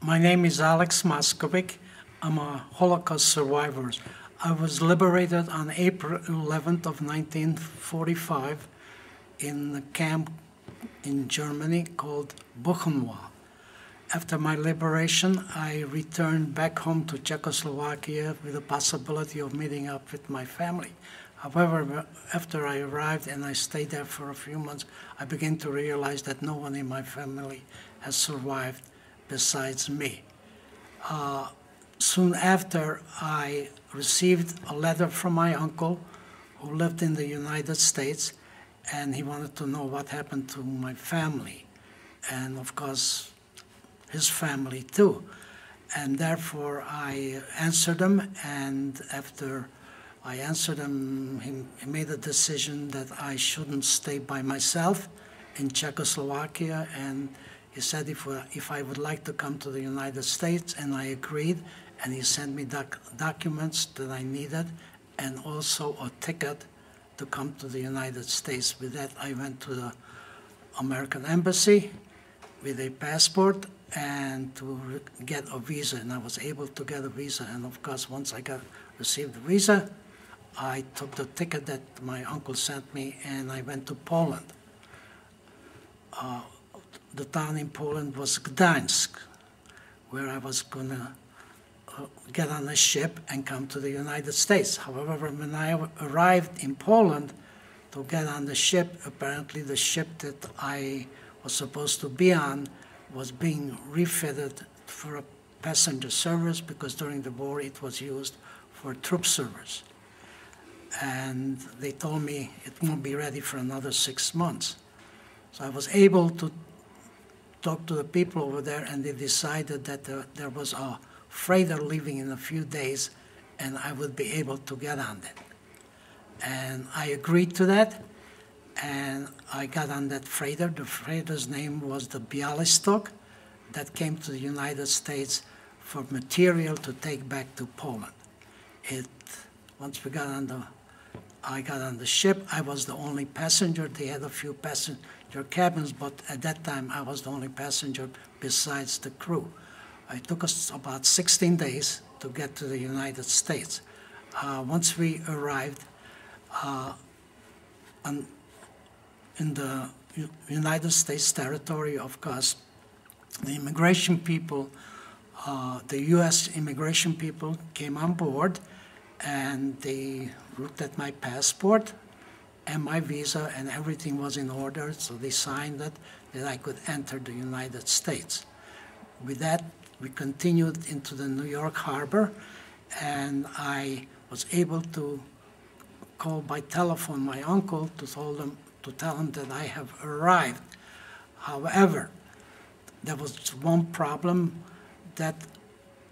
My name is Alex Moskovic. I'm a Holocaust survivor. I was liberated on April 11th of 1945 in a camp in Germany called Buchenwald. After my liberation, I returned back home to Czechoslovakia with the possibility of meeting up with my family. However, after I arrived and I stayed there for a few months, I began to realize that no one in my family has survived besides me. Soon after, I received a letter from my uncle who lived in the United States, and he wanted to know what happened to my family, and of course, his family too. And therefore, I answered him, and after I answered him, he made a decision that I shouldn't stay by myself in Czechoslovakia, and he said if I would like to come to the United States, and I agreed, and he sent me documents that I needed, and also a ticket to come to the United States. With that, I went to the American Embassy with a passport and to get a visa, and I was able to get a visa. And of course, once I received the visa, I took the ticket that my uncle sent me, and I went to Poland. The town in Poland was Gdańsk, where I was going to get on a ship and come to the United States. However, when I arrived in Poland to get on the ship, apparently the ship that I was supposed to be on was being refitted for a passenger service, because during the war it was used for troop service. And they told me it won't be ready for another 6 months. So I was able to talk to the people over there, and they decided that there was a freighter leaving in a few days, and I would be able to get on that. And I agreed to that, and I got on that freighter. The freighter's name was the Białystok, that came to the United States for material to take back to Poland. Once I got on the ship, I was the only passenger. They had a few passenger cabins, but at that time I was the only passenger besides the crew. It took us about 16 days to get to the United States. Once we arrived in the United States territory, of course, the immigration people, the U.S. immigration people came on board, and they looked at my passport and my visa, and everything was in order, so they signed it that I could enter the United States. With that, we continued into the New York harbor, and I was able to call by telephone my uncle to tell him that I have arrived. However, there was one problem, that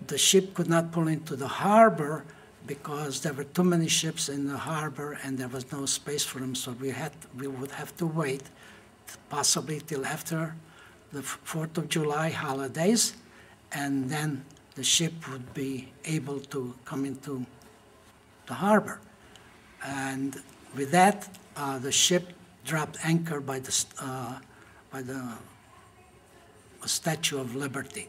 the ship could not pull into the harbor because there were too many ships in the harbor and there was no space for them, so we would have to wait possibly till after the 4th of July holidays, and then the ship would be able to come into the harbor. And with that, the ship dropped anchor by the Statue of Liberty.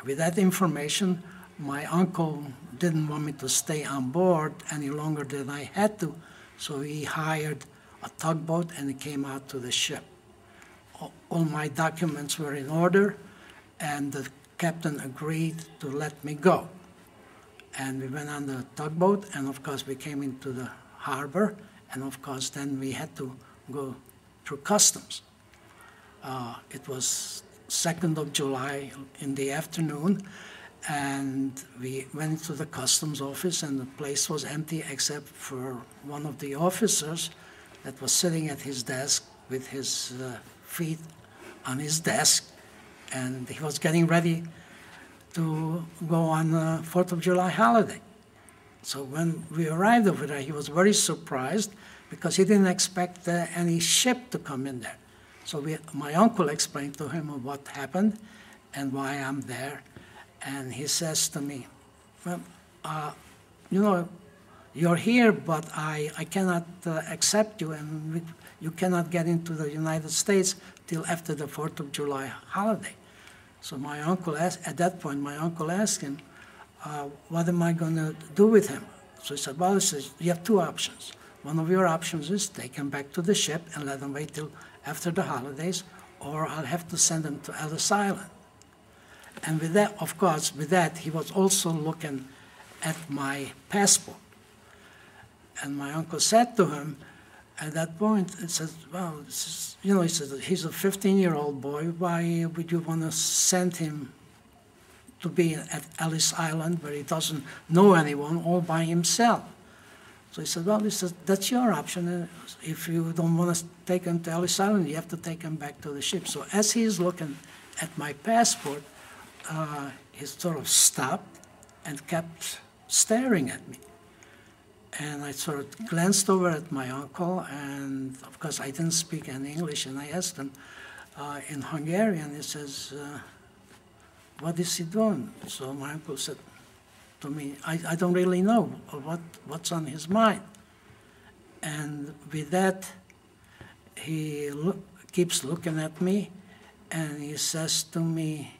With that information, my uncle didn't want me to stay on board any longer than I had to, so he hired a tugboat and he came out to the ship. All my documents were in order, and the captain agreed to let me go. And we went on the tugboat, and of course we came into the harbor, and of course then we had to go through customs. It was 2nd of July in the afternoon, and we went to the customs office, and the place was empty except for one of the officers that was sitting at his desk with his feet on his desk, and he was getting ready to go on the 4th of July holiday. So when we arrived over there, he was very surprised because he didn't expect any ship to come in there. So my uncle explained to him what happened and why I'm there. And he says to me, well, you know, you're here, but I cannot accept you, and you cannot get into the United States till after the 4th of July holiday. So my uncle asked, at that point, my uncle asked him, what am I going to do with him? So he said, well, he says, you have two options. One of your options is take him back to the ship and let him wait till after the holidays, or I'll have to send him to Ellis Island. And with that, of course, with that, he was also looking at my passport. And my uncle said to him, at that point, it says, well, you know, he said, he's a 15-year-old boy. Why would you want to send him to be at Ellis Island where he doesn't know anyone all by himself? So he said, well, he said, that's your option. If you don't want to take him to Ellis Island, you have to take him back to the ship. So as he's looking at my passport, he sort of stopped and kept staring at me. And I sort of glanced over at my uncle, and of course I didn't speak any English, and I asked him in Hungarian. He says, what is he doing? So my uncle said to me, I don't really know what's on his mind. And with that, he keeps looking at me, and he says to me,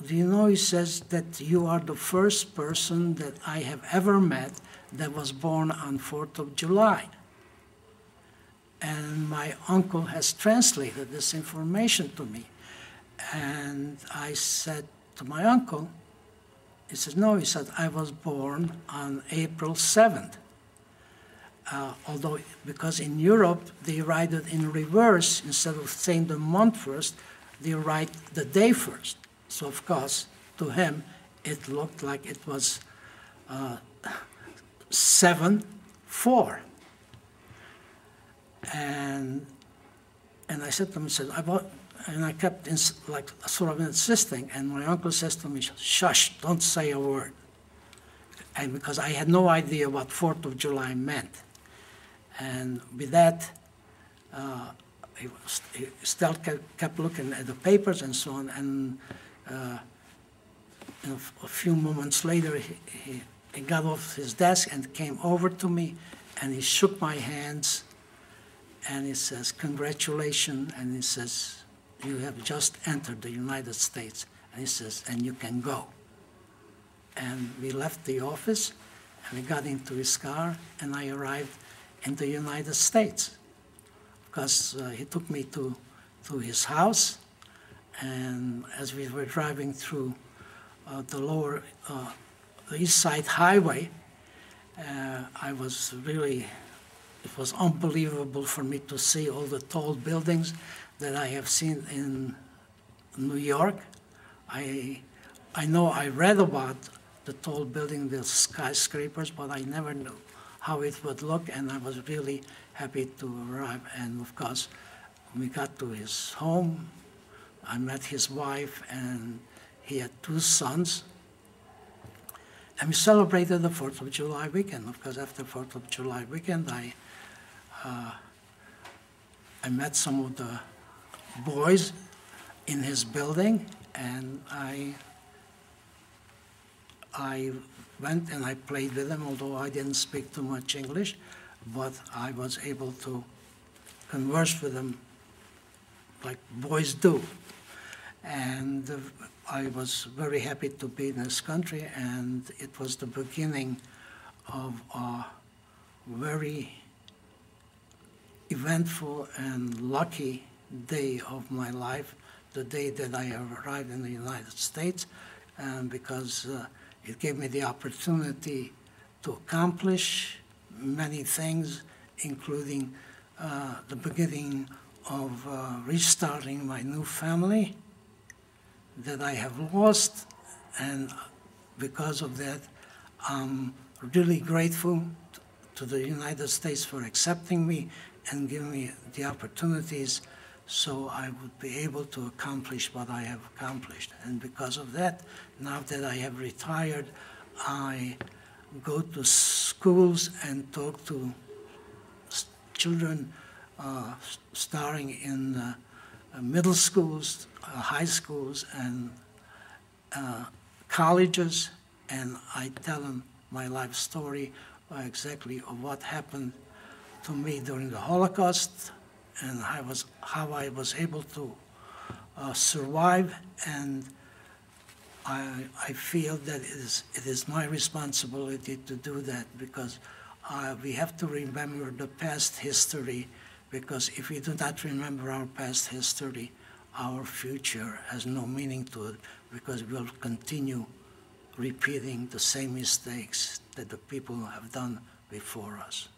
do you know, he says, that you are the first person that I have ever met that was born on 4th of July. And my uncle has translated this information to me. And I said to my uncle, he said, no, he said, I was born on April 7th. Although, because in Europe, they write it in reverse. Instead of saying the month first, they write the day first. So, of course, to him, it looked like it was 7/4. And I said to him, and I kept like sort of insisting, and my uncle says to me, shush, don't say a word. And because I had no idea what 4th of July meant. And with that, he still kept looking at the papers and so on, and a few moments later, he got off his desk and came over to me, and he shook my hands, and he says, congratulations, and he says, you have just entered the United States, and he says, and you can go. And we left the office, and we got into his car, and I arrived in the United States, because he took me to his house, and as we were driving through the East Side Highway, it was unbelievable for me to see all the tall buildings that I have seen in New York. I know I read about the tall building, the skyscrapers, but I never knew how it would look, and I was really happy to arrive. And of course, when we got to his home, I met his wife, and he had 2 sons. And we celebrated the 4th of July weekend. Of course, after 4th of July weekend, I met some of the boys in his building, and I went and I played with them, although I didn't speak too much English, but I was able to converse with them like boys do. And I was very happy to be in this country, and it was the beginning of a very eventful and lucky day of my life, the day that I arrived in the United States, because it gave me the opportunity to accomplish many things, including the beginning of restarting my new family that I have lost, and because of that, I'm really grateful to the United States for accepting me and giving me the opportunities so I would be able to accomplish what I have accomplished. And because of that, now that I have retired, I go to schools and talk to children starting in middle schools, high schools, and colleges, and I tell them my life story exactly of what happened to me during the Holocaust and how I was able to survive, and I feel that it is my responsibility to do that, because we have to remember the past history, because if we do not remember our past history, our future has no meaning to it, because we'll continue repeating the same mistakes that the people have done before us.